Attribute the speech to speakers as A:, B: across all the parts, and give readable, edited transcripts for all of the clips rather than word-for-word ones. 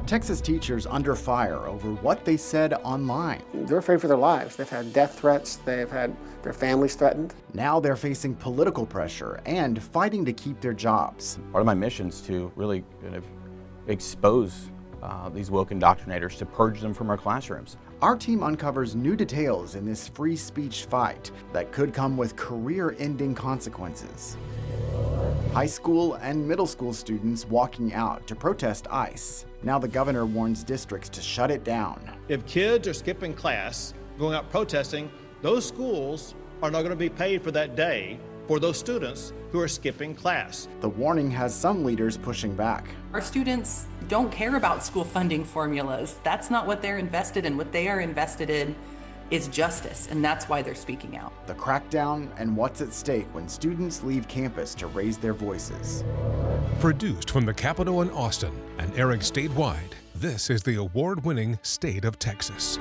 A: Texas teachers under fire over what they said online.
B: They're afraid for their lives. They've had death threats. They've had their families threatened.
A: Now they're facing political pressure and fighting to keep their jobs.
C: Part of my mission is to really kind of expose these woke indoctrinators, to purge them from our classrooms.
A: Our team uncovers new details in this free speech fight that could come with career-ending consequences. High school and middle school students walking out to protest ICE. Now the governor warns districts to shut it down.
D: If kids are skipping class, going out protesting, those schools are not going to be paid for that day for those students who are skipping class.
A: The warning has some leaders pushing back.
E: Our students don't care about school funding formulas. That's not what they're invested in. What they are invested in is justice, and that's why they're speaking out.
A: The crackdown and what's at stake when students leave campus to raise their voices.
F: Produced from the Capitol in Austin and airing statewide, this is the award-winning State of Texas.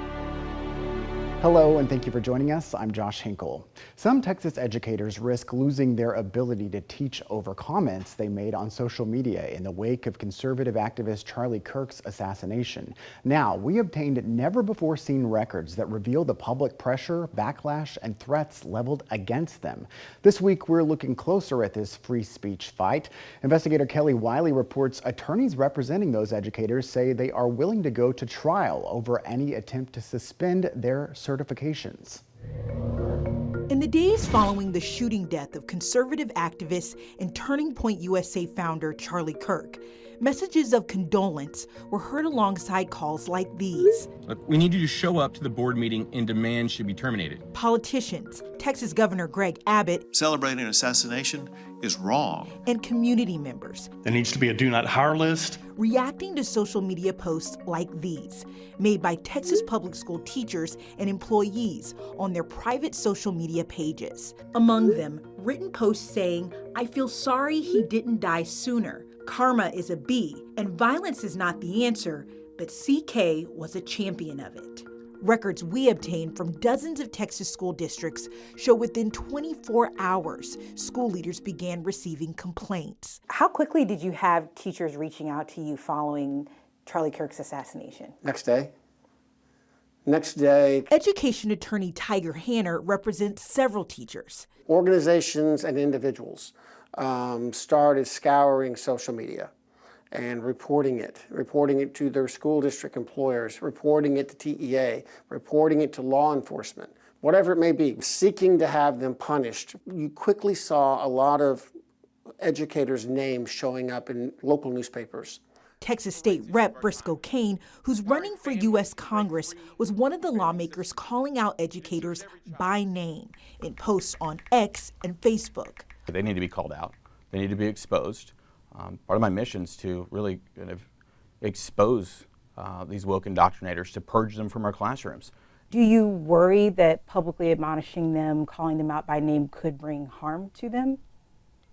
A: Hello, and thank you for joining us. I'm Josh Hinkle. Some Texas educators risk losing their ability to teach over comments they made on social media in the wake of conservative activist Charlie Kirk's assassination. Now, we obtained never-before-seen records that reveal the public pressure, backlash, and threats leveled against them. This week, we're looking closer at this free speech fight. Investigator Kelly Wiley reports attorneys representing those educators say they are willing to go to trial over any attempt to suspend their certifications.
G: In the days following the shooting death of conservative activist and Turning Point USA founder Charlie Kirk, messages of condolence were heard alongside calls like these.
H: Look, we need you to show up to the board meeting and demand should be terminated.
G: Politicians, Texas Governor Greg Abbott,
I: celebrating an assassination is wrong.
G: And community members.
J: There needs to be a do not hire list.
G: Reacting to social media posts like these, made by Texas public school teachers and employees on their private social media pages. Among them, written posts saying, "I feel sorry he didn't die sooner. Karma is a B, and violence is not the answer, but CK was a champion of it." Records we obtained from dozens of Texas school districts show within 24 hours, school leaders began receiving complaints.
K: How quickly did you have teachers reaching out to you following Charlie Kirk's assassination?
B: Next day.
G: Education attorney Tiger Hanner represents several teachers.
B: Organizations and individuals started scouring social media and reporting it to their school district employers, reporting it to TEA, reporting it to law enforcement, whatever it may be, seeking to have them punished. You quickly saw a lot of educators' names showing up in local newspapers.
G: Texas State Rep Briscoe Cain, who's running for U.S. Congress, was one of the lawmakers calling out educators by name in posts on X and Facebook.
C: They need to be called out. They need to be exposed. Part of my mission is to really kind of expose these woke indoctrinators, to purge them from our classrooms.
K: Do you worry that publicly admonishing them, calling them out by name could bring harm to them?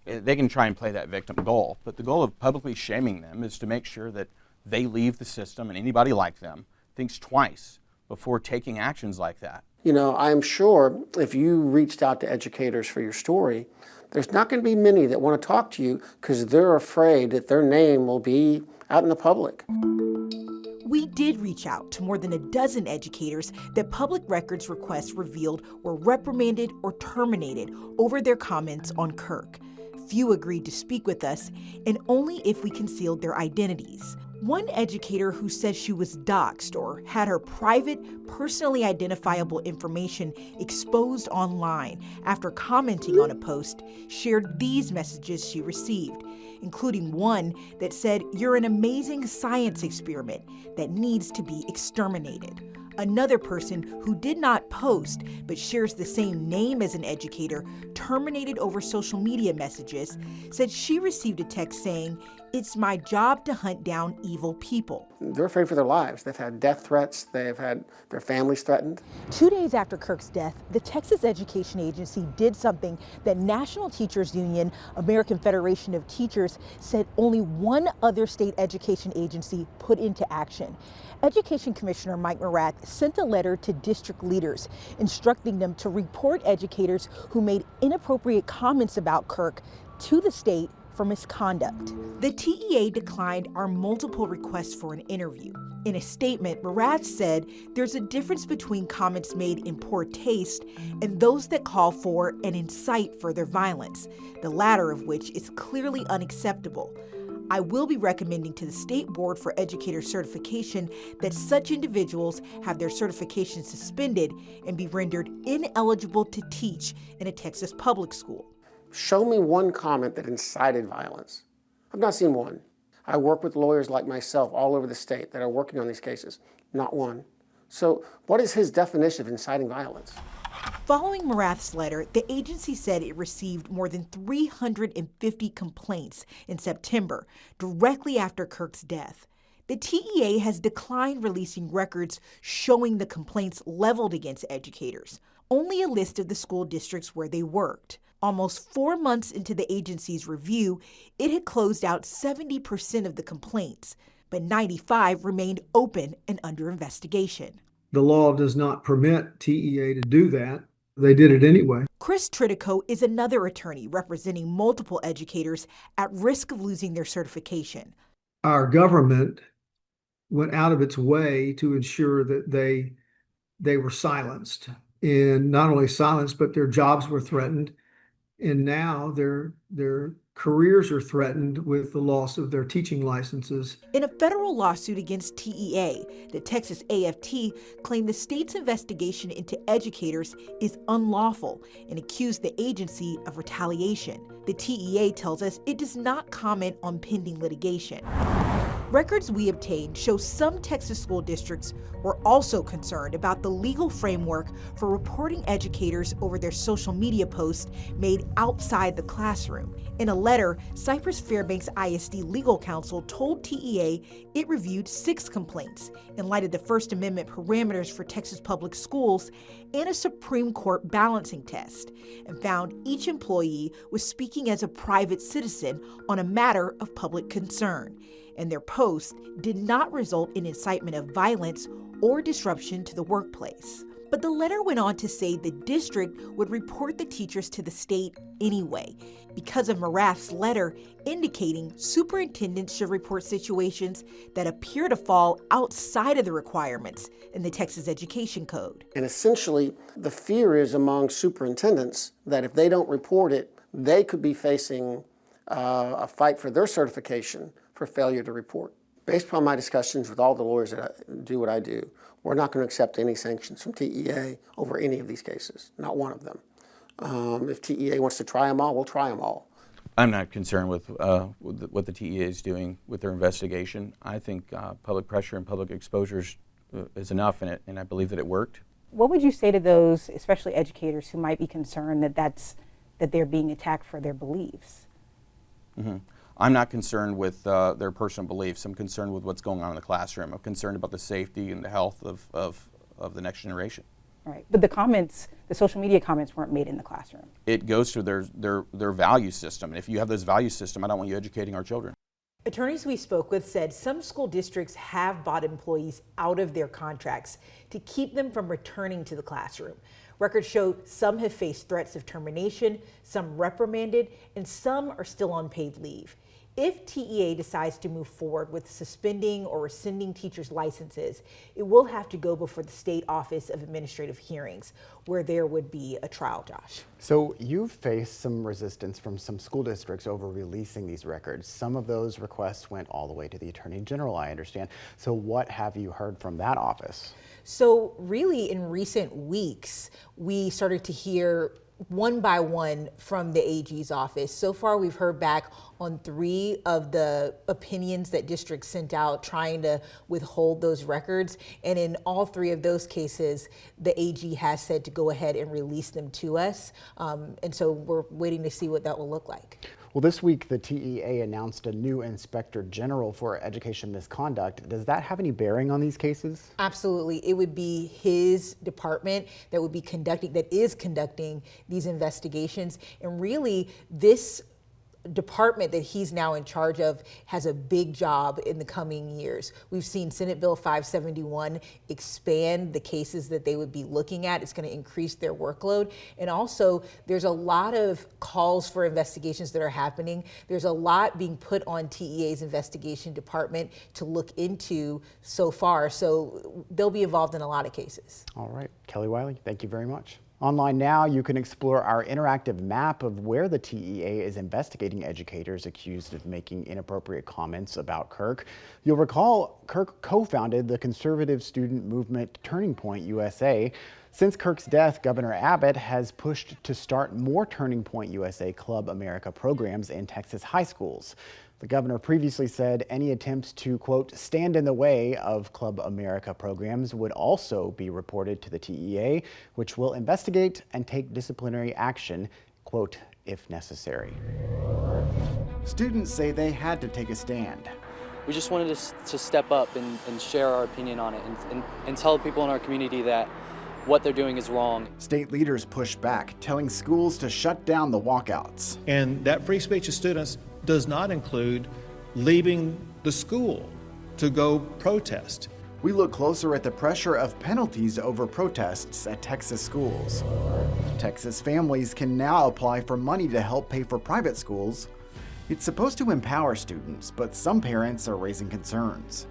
C: They can try and play that victim goal, but the goal of publicly shaming them is to make sure that they leave the system and anybody like them thinks twice before taking actions like that.
B: You know, I'm sure if you reached out to educators for your story, there's not going to be many that want to talk to you because they're afraid that their name will be out in the public.
G: We did reach out to more than a dozen educators that public records requests revealed were reprimanded or terminated over their comments on Kirk. Few agreed to speak with us, and only if we concealed their identities. One educator who says she was doxxed or had her private, personally identifiable information exposed online after commenting on a post shared these messages she received, including one that said, "You're an amazing science experiment that needs to be exterminated." Another person who did not post but shares the same name as an educator terminated over social media messages said she received a text saying, "It's my job to hunt down evil people."
B: They're afraid for their lives. They've had death threats. They've had their families threatened.
K: 2 days after Kirk's death, the Texas Education Agency did something that National Teachers Union, American Federation of Teachers, said only one other state education agency put into action. Education Commissioner Mike Morath sent a letter to district leaders instructing them to report educators who made inappropriate comments about Kirk to the state
G: for misconduct. The TEA declined our multiple requests for an interview. In a statement, Morath said there's a difference between comments made in poor taste and those that call for and incite further violence, the latter of which is clearly unacceptable. I will be recommending to the State Board for Educator Certification that such individuals have their certification suspended and be rendered ineligible to teach in a Texas public school.
B: Show me one comment that incited violence. I've not seen one. I work with lawyers like myself all over the state that are working on these cases. Not one. So what is his definition of inciting violence?
G: Following Morath's letter, the agency said it received more than 350 complaints in September, directly after Kirk's death. The TEA has declined releasing records showing the complaints leveled against educators, only a list of the school districts where they worked. Almost 4 months into the agency's review, it had closed out 70% of the complaints, but 95 remained open and under investigation.
L: The law does not permit TEA to do that. They did it anyway.
G: Chris Tritico is another attorney representing multiple educators at risk of losing their certification.
L: Our government went out of its way to ensure that they were silenced. And not only silenced, but their jobs were threatened. And now their careers are threatened with the loss of their teaching licenses.
G: In a federal lawsuit against TEA, the Texas AFT claimed the state's investigation into educators is unlawful and accused the agency of retaliation. The TEA tells us it does not comment on pending litigation. Records we obtained show some Texas school districts were also concerned about the legal framework for reporting educators over their social media posts made outside the classroom. In a letter, Cypress Fairbanks ISD legal counsel told TEA it reviewed 6 complaints in light of the First Amendment parameters for Texas public schools and a Supreme Court balancing test, and found each employee was speaking as a private citizen on a matter of public concern, and their post did not result in incitement of violence or disruption to the workplace. But the letter went on to say the district would report the teachers to the state anyway, because of Morath's letter indicating superintendents should report situations that appear to fall outside of the requirements in the Texas Education Code.
B: And essentially, the fear is among superintendents that if they don't report it, they could be facing a fight for their certification for failure to report. Based upon my discussions with all the lawyers that do what I do, we're not going to accept any sanctions from TEA over any of these cases, not one of them. If TEA wants to try them all, we'll try them all.
C: I'm not concerned with what the TEA is doing with their investigation. I think public pressure and public exposures is enough in it, and I believe that it worked.
M: What would you say to those, especially educators, who might be concerned that they're being attacked for their beliefs?
C: Mm-hmm. I'm not concerned with their personal beliefs. I'm concerned with what's going on in the classroom. I'm concerned about the safety and the health of the next generation.
M: Right, but the social media comments weren't made in the classroom.
C: It goes to their value system, and if you have this value system, I don't want you educating our children.
G: Attorneys we spoke with said some school districts have bought employees out of their contracts to keep them from returning to the classroom. Records show some have faced threats of termination, some reprimanded, and some are still on paid leave. If TEA decides to move forward with suspending or rescinding teachers' licenses, it will have to go before the State Office of Administrative Hearings, where there would be a trial, Josh.
A: So you've faced some resistance from some school districts over releasing these records. Some of those requests went all the way to the Attorney General, I understand. So what have you heard from that office?
G: So really, in recent weeks, we started to hear one by one from the AG's office. So far, we've heard back on 3 of the opinions that districts sent out trying to withhold those records. And in all 3 of those cases, the AG has said to go ahead and release them to us. And so we're waiting to see what that will look like.
A: Well, this week, the TEA announced a new Inspector General for Education Misconduct. Does that have any bearing on these cases?
G: Absolutely. It would be his department that is conducting these investigations. And really, this
K: department that he's now in charge of has a big job in the coming years. We've seen Senate Bill 571 expand the cases that they would be looking at. It's going to increase their workload. And also, there's a lot of calls for investigations that are happening. There's a lot being put on TEA's investigation department to look into so far. So they'll be involved in a lot of cases.
A: All right, Kelly Wiley, thank you very much. Online now, you can explore our interactive map of where the TEA is investigating educators accused of making inappropriate comments about Kirk. You'll recall Kirk co-founded the conservative student movement Turning Point USA. Since Kirk's death, Governor Abbott has pushed to start more Turning Point USA Club America programs in Texas high schools. The governor previously said any attempts to, quote, stand in the way of Club America programs would also be reported to the TEA, which will investigate and take disciplinary action, quote, if necessary. Students say they had to take a stand.
N: We just wanted to step up and share our opinion on it and tell people in our community that what they're doing is wrong.
A: State leaders push back, telling schools to shut down the walkouts.
D: And that free speech of students does not include leaving the school to go protest.
A: We look closer at the pressure of penalties over protests at Texas schools. Texas families can now apply for money to help pay for private schools. It's supposed to empower students, but some parents are raising concerns.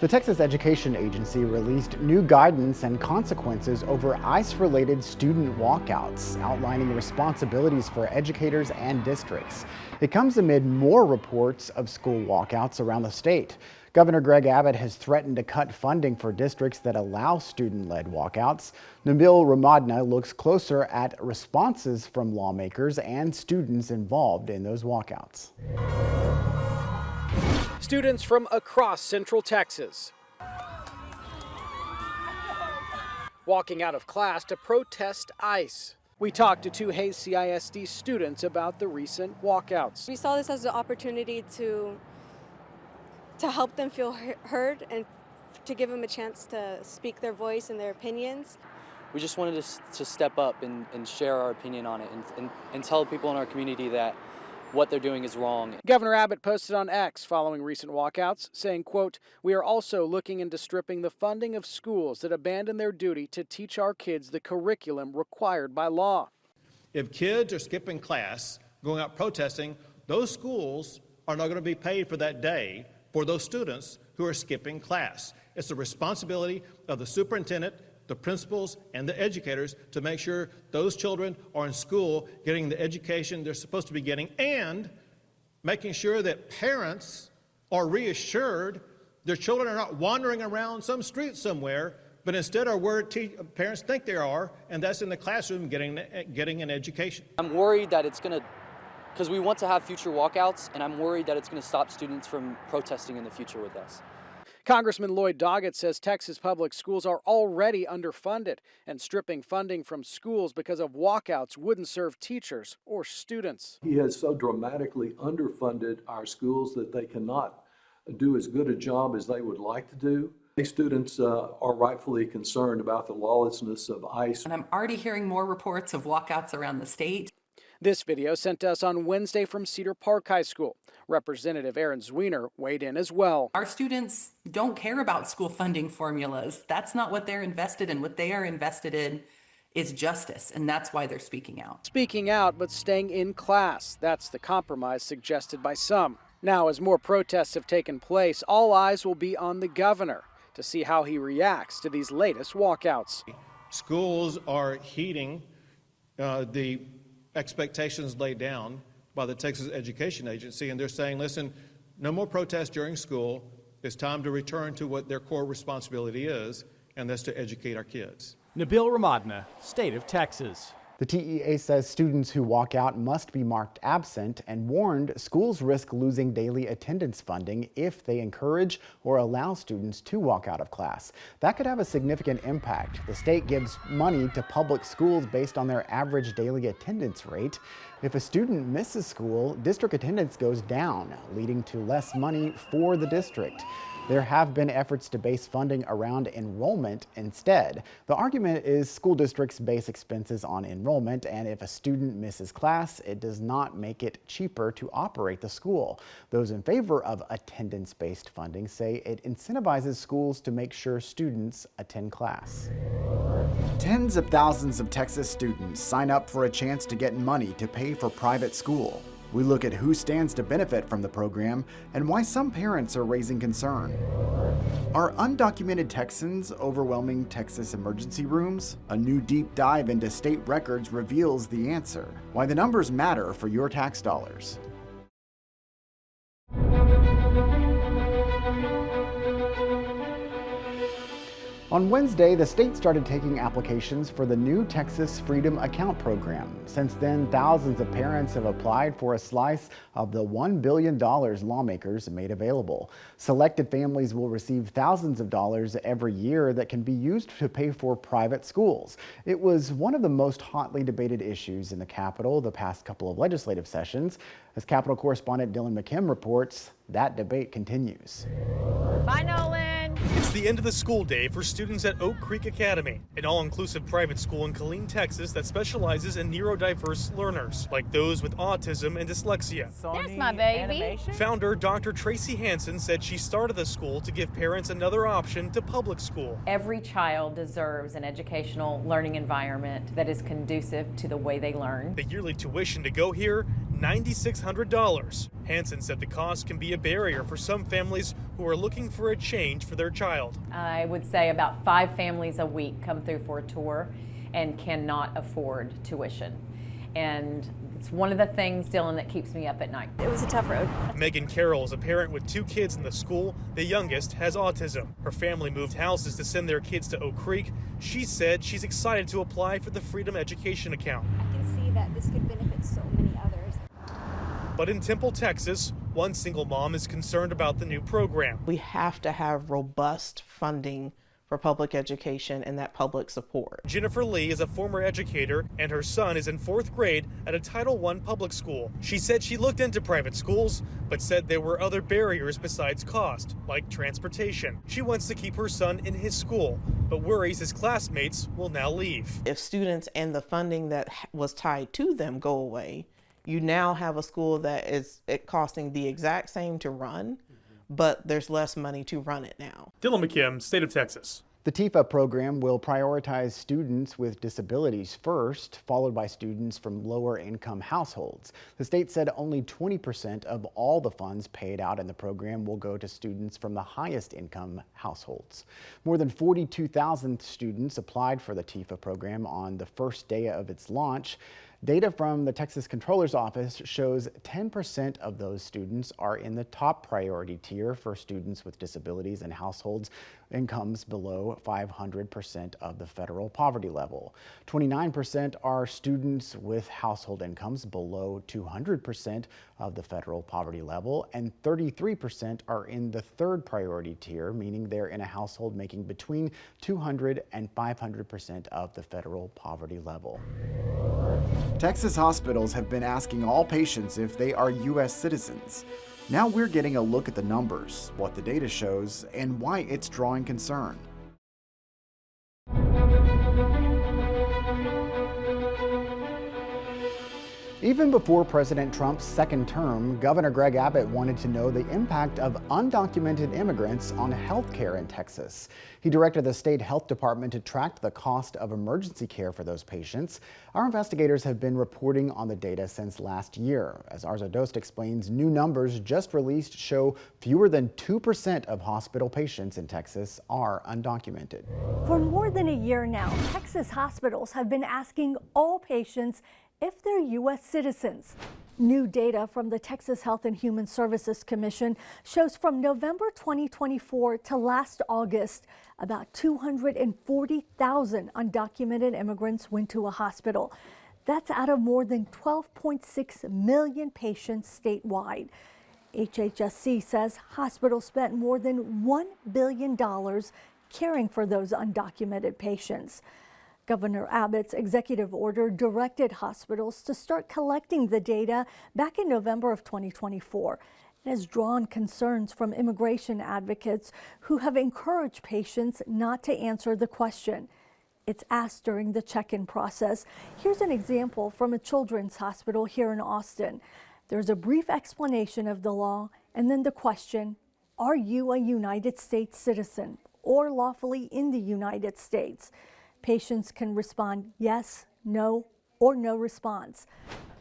A: The Texas Education Agency released new guidance and consequences over ICE-related student walkouts, outlining responsibilities for educators and districts. It comes amid more reports of school walkouts around the state. Governor Greg Abbott has threatened to cut funding for districts that allow student-led walkouts. Nabil Ramadna looks closer at responses from lawmakers and students involved in those walkouts.
O: Students from across Central Texas walking out of class to protest ICE. We talked to two Hayes CISD students about the recent walkouts.
P: We saw this as an opportunity to help them feel heard and to give them a chance to speak their voice and their opinions.
N: We just wanted to step up and share our opinion on it and tell people in our community that what they're doing is wrong.
O: Governor Abbott posted on X following recent walkouts, saying, quote, "We are also looking into stripping the funding of schools that abandon their duty to teach our kids the curriculum required by law."
D: If kids are skipping class, going out protesting, those schools are not going to be paid for that day for those students who are skipping class. It's the responsibility of the superintendent, the principals, and the educators to make sure those children are in school getting the education they're supposed to be getting, and making sure that parents are reassured their children are not wandering around some street somewhere, but instead are where parents think they are, and that's in the classroom getting an education.
N: I'm worried that it's going to, because we want to have future walkouts, and I'm worried that it's going to stop students from protesting in the future with us.
O: Congressman Lloyd Doggett says Texas public schools are already underfunded, and stripping funding from schools because of walkouts wouldn't serve teachers or students.
Q: He has so dramatically underfunded our schools that they cannot do as good a job as they would like to do. These students are rightfully concerned about the lawlessness of ICE.
E: And I'm already hearing more reports of walkouts around the state.
O: This video sent to us on Wednesday from Cedar Park High School. Representative Aaron Zwiener weighed in as well.
E: Our students don't care about school funding formulas. That's not what they're invested in. What they are invested in is justice, and that's why they're speaking out.
O: Speaking out, but staying in class. That's the compromise suggested by some. Now, as more protests have taken place, all eyes will be on the governor to see how he reacts to these latest walkouts.
D: Schools are heeding the expectations laid down by the Texas Education Agency, and they're saying, listen, no more protests during school. It's time to return to what their core responsibility is, and that's to educate our kids.
R: Nabil Ramadna, State of Texas.
A: The TEA says students who walk out must be marked absent and warned schools risk losing daily attendance funding if they encourage or allow students to walk out of class. That could have a significant impact. The state gives money to public schools based on their average daily attendance rate. If a student misses school, district attendance goes down, leading to less money for the district. There have been efforts to base funding around enrollment instead. The argument is school districts base expenses on enrollment, and if a student misses class, it does not make it cheaper to operate the school. Those in favor of attendance-based funding say it incentivizes schools to make sure students attend class. Tens of thousands of Texas students sign up for a chance to get money to pay for private school. We look at who stands to benefit from the program and why some parents are raising concern. Are undocumented Texans overwhelming Texas emergency rooms? A new deep dive into state records reveals the answer. Why the numbers matter for your tax dollars. On Wednesday, the state started taking applications for the new Texas Freedom Account Program. Since then, thousands of parents have applied for a slice of the $1 billion lawmakers made available. Selected families will receive thousands of dollars every year that can be used to pay for private schools. It was one of the most hotly debated issues in the Capitol the past couple of legislative sessions. As Capitol correspondent Dylan McKim reports, that debate continues.
S: Bye, Nolan.
T: It's the end of the school day for students at Oak Creek Academy, an all-inclusive private school in Killeen, Texas that specializes in neurodiverse learners, like those with autism and dyslexia.
S: There's my baby.
T: Founder Dr. Tracy Hansen said she started the school to give parents another option to public school.
S: Every child deserves an educational learning environment that is conducive to the way they learn.
T: The yearly tuition to go here, $9,600. Hansen said the cost can be a barrier for some families who are looking for a change for their child.
S: I would say about 5 families a week come through for a tour and cannot afford tuition. And it's one of the things, Dylan, that keeps me up at night. It was a tough road.
T: Megan Carroll is a parent with 2 kids in the school. The youngest has autism. Her family moved houses to send their kids to Oak Creek. She said she's excited to apply for the Freedom Education Account.
U: I can see that this could benefit so many others.
T: But in Temple, Texas, one single mom is concerned about the new program.
V: We have to have robust funding for public education and that public support.
T: Jennifer Lee is a former educator, and her son is in 4th grade at a Title I public school. She said she looked into private schools, but said there were other barriers besides cost, like transportation. She wants to keep her son in his school, but worries his classmates will now leave.
V: If students and the funding that was tied to them go away, you now have a school that is costing the exact same to run, but there's less money to run it now.
T: Dylan McKim, State of Texas.
A: The TIFA program will prioritize students with disabilities first, followed by students from lower income households. The state said only 20% of all the funds paid out in the program will go to students from the highest income households. More than 42,000 students applied for the TIFA program on the first day of its launch. Data from the Texas Comptroller's Office shows 10% of those students are in the top priority tier for students with disabilities and households incomes below 500% of the federal poverty level. 29% are students with household incomes below 200% of the federal poverty level, and 33% are in the third priority tier, meaning they're in a household making between 200 and 500% of the federal poverty level. Texas hospitals have been asking all patients if they are U.S. citizens. Now we're getting a look at the numbers, what the data shows, and why it's drawing concern. Even before President Trump's second term, Governor Greg Abbott wanted to know the impact of undocumented immigrants on health care in Texas. He directed the state health department to track the cost of emergency care for those patients. Our investigators have been reporting on the data since last year. As Arza Dost explains, new numbers just released show fewer than 2% of hospital patients in Texas are undocumented.
W: For more than a year now, Texas hospitals have been asking all patients if they're U.S. citizens. New data from the Texas Health and Human Services Commission shows from November 2024 to last August, about 240,000 undocumented immigrants went to a hospital. That's out of more than 12.6 million patients statewide. HHSC says hospitals spent more than $1 billion caring for those undocumented patients. Governor Abbott's executive order directed hospitals to start collecting the data back in November of 2024. It has drawn concerns from immigration advocates who have encouraged patients not to answer the question. It's asked during the check-in process. Here's an example from a children's hospital here in Austin. There's a brief explanation of the law and then the question, are you a United States citizen or lawfully in the United States? Patients can respond yes, no, or no response.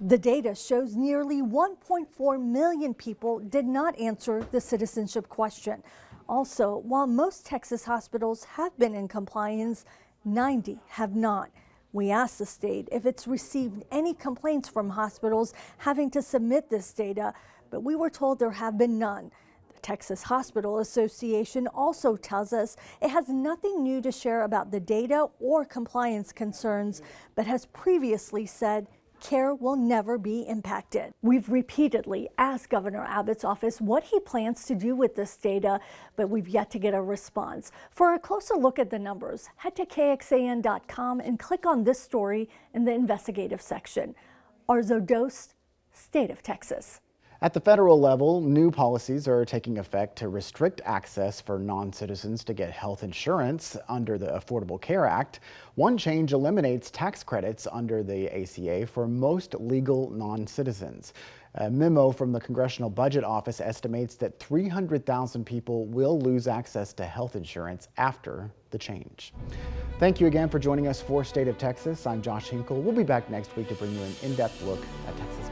W: The data shows nearly 1.4 million people did not answer the citizenship question. Also, while most Texas hospitals have been in compliance, 90 have not. We asked the state if it's received any complaints from hospitals having to submit this data, but we were told there have been none. The Texas Hospital Association also tells us it has nothing new to share about the data or compliance concerns, but has previously said care will never be impacted. We've repeatedly asked Governor Abbott's office what he plans to do with this data, but we've yet to get a response. For a closer look at the numbers, head to KXAN.com and click on this story in the investigative section. Arzo Dost, State of Texas.
A: At the federal level, new policies are taking effect to restrict access for non-citizens to get health insurance under the Affordable Care Act. One change eliminates tax credits under the ACA for most legal non-citizens. A memo from the Congressional Budget Office estimates that 300,000 people will lose access to health insurance after the change. Thank you again for joining us for State of Texas. I'm Josh Hinkle. We'll be back next week to bring you an in-depth look at Texas.